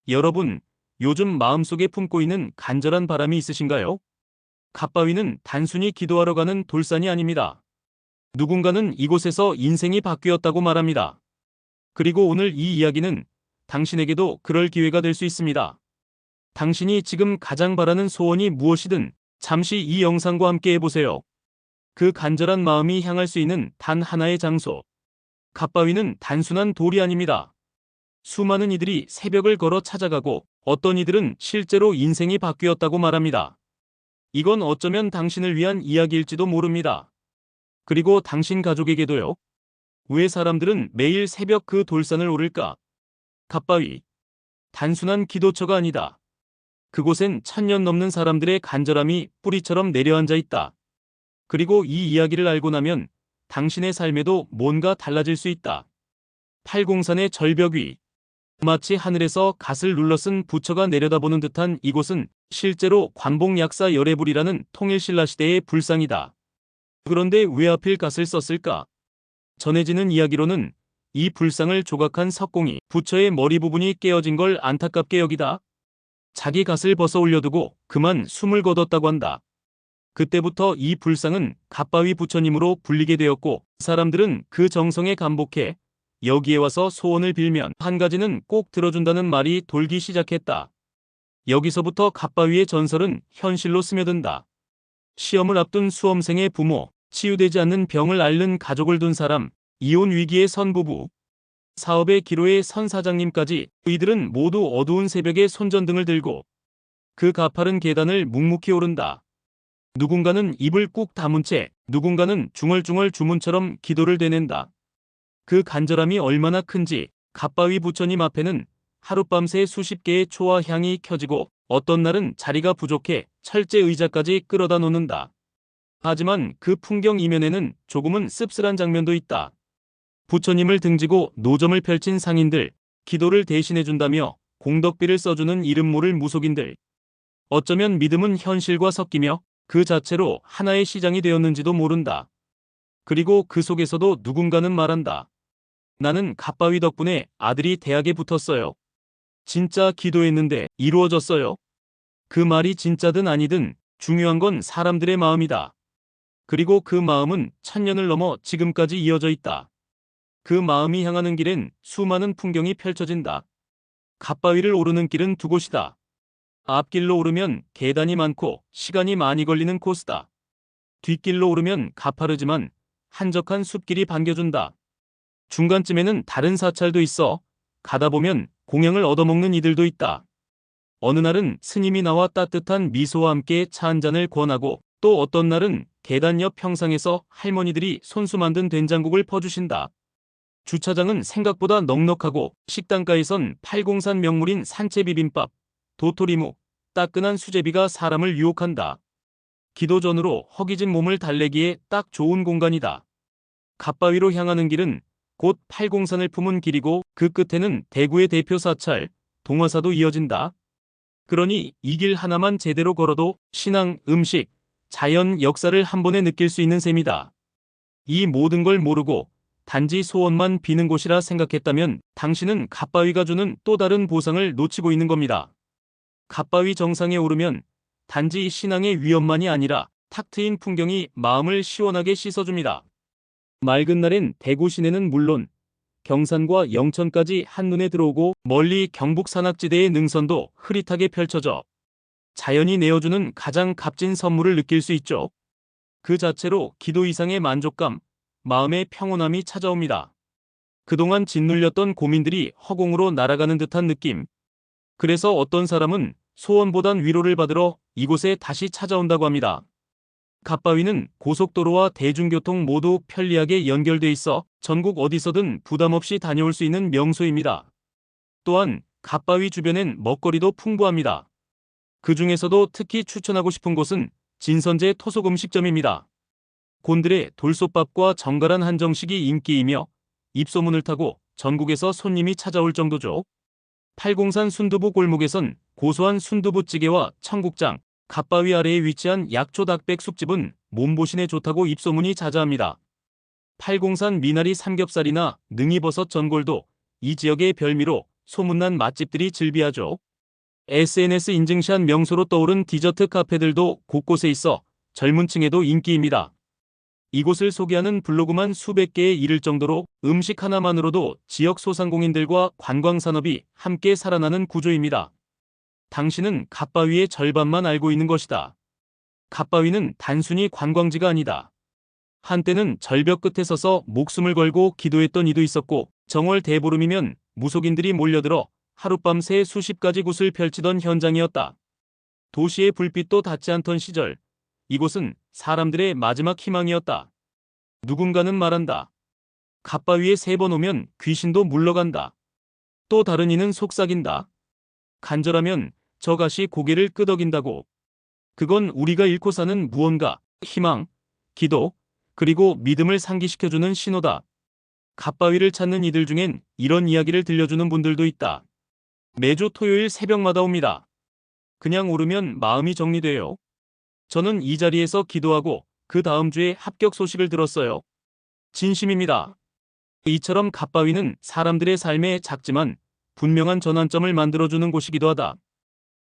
여러분, 요즘 마음속에 품고 있는 간절한 바람이 있으신가요? 갓바위는 단순히 기도하러 가는 돌산이 아닙니다. 누군가는 이곳에서 인생이 바뀌었다고 말합니다. 그리고 오늘 이 이야기는 당신에게도 그럴 기회가 될 수 있습니다. 당신이 지금 가장 바라는 소원이 무엇이든 잠시 이 영상과 함께 해보세요. 그 간절한 마음이 향할 수 있는 단 하나의 장소. 갓바위는 단순한 돌이 아닙니다. 수많은 이들이 새벽을 걸어 찾아가고 어떤 이들은 실제로 인생이 바뀌었다고 말합니다. 이건 어쩌면 당신을 위한 이야기일지도 모릅니다. 그리고 당신 가족에게도요. 왜 사람들은 매일 새벽 그 돌산을 오를까? 갓바위. 단순한 기도처가 아니다. 그곳엔 1000년 넘는 사람들의 간절함이 뿌리처럼 내려앉아 있다. 그리고 이 이야기를 알고 나면 당신의 삶에도 뭔가 달라질 수 있다. 팔공산의 절벽 위. 마치 하늘에서 갓을 눌러쓴 부처가 내려다보는 듯한 이곳은 실제로 관복약사 열애불이라는 통일신라 시대의 불상이다. 그런데 왜 하필 갓을 썼을까? 전해지는 이야기로는 이 불상을 조각한 석공이 부처의 머리 부분이 깨어진 걸 안타깝게 여기다 자기 갓을 벗어 올려두고 그만 숨을 거뒀다고 한다. 그때부터 이 불상은 갓바위 부처님으로 불리게 되었고 사람들은 그 정성에 감복해 여기에 와서 소원을 빌면 한 가지는 꼭 들어준다는 말이 돌기 시작했다. 여기서부터 갓바위의 전설은 현실로 스며든다. 시험을 앞둔 수험생의 부모, 치유되지 않는 병을 앓는 가족을 둔 사람, 이혼 위기의 선부부, 사업의 기로에 선 사장님까지 이들은 모두 어두운 새벽에 손전등을 들고 그 가파른 계단을 묵묵히 오른다. 누군가는 입을 꾹 다문 채 누군가는 중얼중얼 주문처럼 기도를 되낸다. 그 간절함이 얼마나 큰지 갓바위 부처님 앞에는 하룻밤새 수십 개의 초와 향이 켜지고 어떤 날은 자리가 부족해 철제 의자까지 끌어다 놓는다. 하지만 그 풍경 이면에는 조금은 씁쓸한 장면도 있다. 부처님을 등지고 노점을 펼친 상인들, 기도를 대신해준다며 공덕비를 써주는 이름 모를 무속인들. 어쩌면 믿음은 현실과 섞이며 그 자체로 하나의 시장이 되었는지도 모른다. 그리고 그 속에서도 누군가는 말한다. 나는 갓바위 덕분에 아들이 대학에 붙었어요. 진짜 기도했는데 이루어졌어요. 그 말이 진짜든 아니든 중요한 건 사람들의 마음이다. 그리고 그 마음은 1000년을 넘어 지금까지 이어져 있다. 그 마음이 향하는 길엔 수많은 풍경이 펼쳐진다. 갓바위를 오르는 길은 두 곳이다. 앞길로 오르면 계단이 많고 시간이 많이 걸리는 코스다. 뒷길로 오르면 가파르지만 한적한 숲길이 반겨준다. 중간쯤에는 다른 사찰도 있어 가다 보면 공양을 얻어먹는 이들도 있다. 어느 날은 스님이 나와 따뜻한 미소와 함께 차 한 잔을 권하고 또 어떤 날은 계단 옆 평상에서 할머니들이 손수 만든 된장국을 퍼주신다. 주차장은 생각보다 넉넉하고 식당가에선 팔공산 명물인 산채비빔밥, 도토리묵, 따끈한 수제비가 사람을 유혹한다. 기도 전으로 허기진 몸을 달래기에 딱 좋은 공간이다. 갓바위로 향하는 길은 곧 팔공산을 품은 길이고 그 끝에는 대구의 대표 사찰, 동화사도 이어진다. 그러니 이 길 하나만 제대로 걸어도 신앙, 음식, 자연, 역사를 한 번에 느낄 수 있는 셈이다. 이 모든 걸 모르고 단지 소원만 비는 곳이라 생각했다면 당신은 갓바위가 주는 또 다른 보상을 놓치고 있는 겁니다. 갓바위 정상에 오르면 단지 신앙의 위엄만이 아니라 탁 트인 풍경이 마음을 시원하게 씻어줍니다. 맑은 날엔 대구 시내는 물론 경산과 영천까지 한눈에 들어오고 멀리 경북 산악지대의 능선도 흐릿하게 펼쳐져 자연이 내어주는 가장 값진 선물을 느낄 수 있죠. 그 자체로 기도 이상의 만족감, 마음의 평온함이 찾아옵니다. 그동안 짓눌렸던 고민들이 허공으로 날아가는 듯한 느낌. 그래서 어떤 사람은 소원보단 위로를 받으러 이곳에 다시 찾아온다고 합니다. 갓바위는 고속도로와 대중교통 모두 편리하게 연결돼 있어 전국 어디서든 부담 없이 다녀올 수 있는 명소입니다. 또한 갓바위 주변엔 먹거리도 풍부합니다. 그 중에서도 특히 추천하고 싶은 곳은 진선제 토속음식점입니다. 곤드레 돌솥밥과 정갈한 한정식이 인기이며 입소문을 타고 전국에서 손님이 찾아올 정도죠. 팔공산 순두부 골목에선 고소한 순두부찌개와 청국장, 갓바위 아래에 위치한 약초 닭백 쑥집은 몸보신에 좋다고 입소문이 자자합니다. 팔공산 미나리 삼겹살이나 능이버섯 전골도 이 지역의 별미로 소문난 맛집들이 즐비하죠. SNS 인증샷 명소로 떠오른 디저트 카페들도 곳곳에 있어 젊은 층에도 인기입니다. 이곳을 소개하는 블로그만 수백 개에 이를 정도로 음식 하나만으로도 지역 소상공인들과 관광산업이 함께 살아나는 구조입니다. 당신은 갓바위의 절반만 알고 있는 것이다. 갓바위는 단순히 관광지가 아니다. 한때는 절벽 끝에 서서 목숨을 걸고 기도했던 이도 있었고, 정월 대보름이면 무속인들이 몰려들어 하룻밤새 수십 가지 굿을 펼치던 현장이었다. 도시의 불빛도 닿지 않던 시절, 이곳은 사람들의 마지막 희망이었다. 누군가는 말한다. 갓바위에 3번 오면 귀신도 물러간다. 또 다른 이는 속삭인다. 간절하면 저갓이 고개를 끄덕인다고. 그건 우리가 잃고 사는 무언가, 희망, 기도, 그리고 믿음을 상기시켜주는 신호다. 갓바위를 찾는 이들 중엔 이런 이야기를 들려주는 분들도 있다. 매주 토요일 새벽마다 옵니다. 그냥 오르면 마음이 정리돼요. 저는 이 자리에서 기도하고 그 다음 주에 합격 소식을 들었어요. 진심입니다. 이처럼 갓바위는 사람들의 삶에 작지만 분명한 전환점을 만들어주는 곳이기도 하다.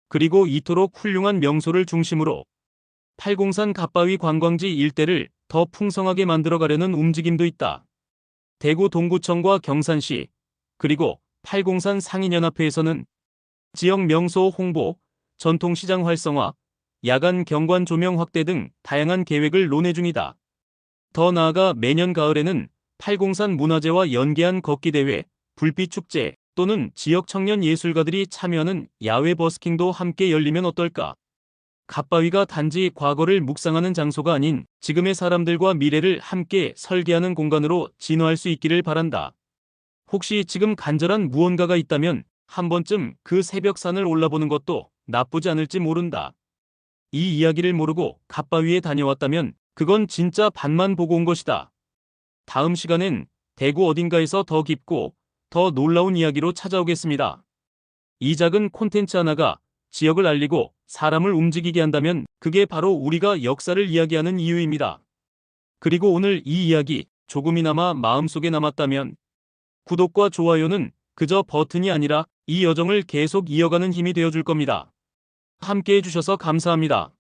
그리고 이토록 훌륭한 명소를 중심으로 팔공산 갓바위 관광지 일대를 더 풍성하게 만들어가려는 움직임도 있다. 대구 동구청과 경산시, 그리고 팔공산 상인연합회에서는 지역 명소 홍보, 전통시장 활성화, 야간 경관 조명 확대 등 다양한 계획을 논의 중이다. 더 나아가 매년 가을에는 팔공산 문화재와 연계한 걷기대회, 불빛축제 또는 지역 청년 예술가들이 참여하는 야외 버스킹도 함께 열리면 어떨까? 갓바위가 단지 과거를 묵상하는 장소가 아닌 지금의 사람들과 미래를 함께 설계하는 공간으로 진화할 수 있기를 바란다. 혹시 지금 간절한 무언가가 있다면 한 번쯤 그 새벽산을 올라보는 것도 나쁘지 않을지 모른다. 이 이야기를 모르고 갓바위에 다녀왔다면 그건 진짜 밭만 보고 온 것이다. 다음 시간엔 대구 어딘가에서 더 깊고 더 놀라운 이야기로 찾아오겠습니다. 이 작은 콘텐츠 하나가 지역을 알리고 사람을 움직이게 한다면 그게 바로 우리가 역사를 이야기하는 이유입니다. 그리고 오늘 이 이야기 조금이나마 마음속에 남았다면 구독과 좋아요는 그저 버튼이 아니라 이 여정을 계속 이어가는 힘이 되어줄 겁니다. 함께 해주셔서 감사합니다.